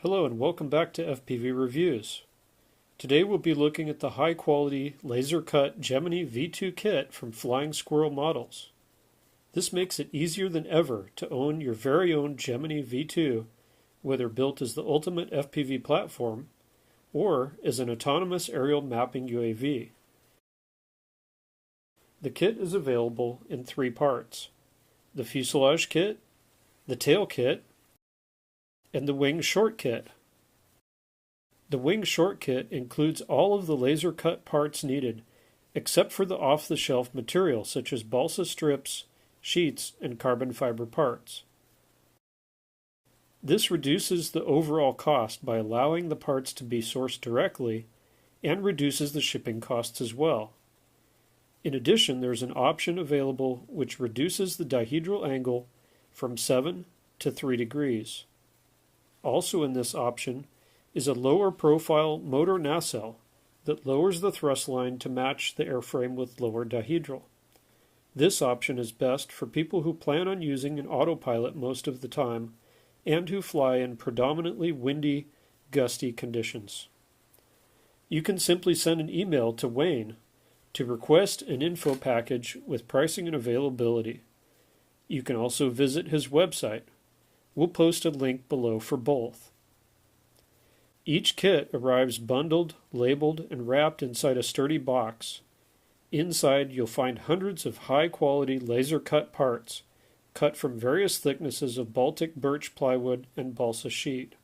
Hello and welcome back to FPV Reviews. Today we'll be looking at the high-quality laser-cut Gemini V-2 kit from Flying Squirrel Models. This makes it easier than ever to own your very own Gemini V-2, whether built as the ultimate FPV platform or as an autonomous aerial mapping UAV. The kit is available in three parts: the fuselage kit, the tail kit, and the wing short kit. The wing short kit includes all of the laser cut parts needed, except for the off-the-shelf material such as balsa strips, sheets, and carbon fiber parts. This reduces the overall cost by allowing the parts to be sourced directly and reduces the shipping costs as well. In addition, there's an option available which reduces the dihedral angle from 7 to 3 degrees. Also in this option is a lower profile motor nacelle that lowers the thrust line to match the airframe with lower dihedral. This option is best for people who plan on using an autopilot most of the time and who fly in predominantly windy, gusty conditions. You can simply send an email to Wayne to request an info package with pricing and availability. You can also visit his website. We'll post a link below for both. Each kit arrives bundled, labeled, and wrapped inside a sturdy box. Inside, you'll find hundreds of high-quality laser-cut parts, cut from various thicknesses of Baltic birch plywood and balsa sheet.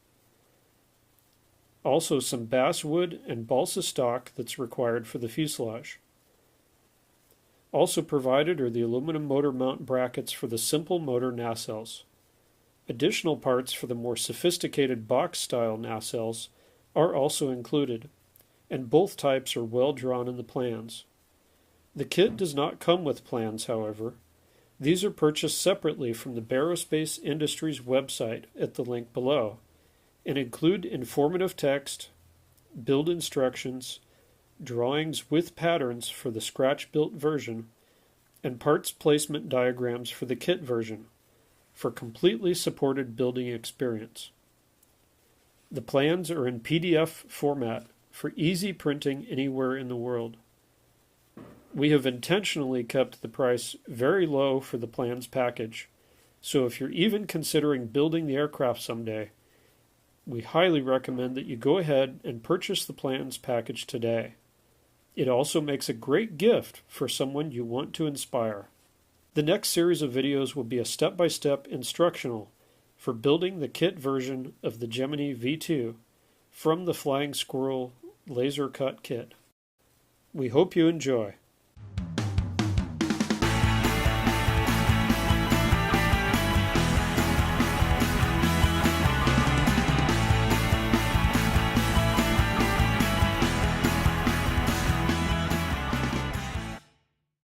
Also some basswood and balsa stock that's required for the fuselage. Also provided are the aluminum motor mount brackets for the simple motor nacelles. Additional parts for the more sophisticated box-style nacelles are also included, and both types are well drawn in the plans. The kit does not come with plans, however. These are purchased separately from the Aerospace Industries website at the link below, and include informative text, build instructions, drawings with patterns for the scratch-built version, and parts placement diagrams for the kit version, for completely supported building experience. The plans are in PDF format for easy printing anywhere in the world. We have intentionally kept the price very low for the plans package, so if you're even considering building the aircraft someday, we highly recommend that you go ahead and purchase the plans package today. It also makes a great gift for someone you want to inspire. The next series of videos will be a step-by-step instructional for building the kit version of the Gemini V-2 from the Flying Squirrel Laser Cut Kit. We hope you enjoy.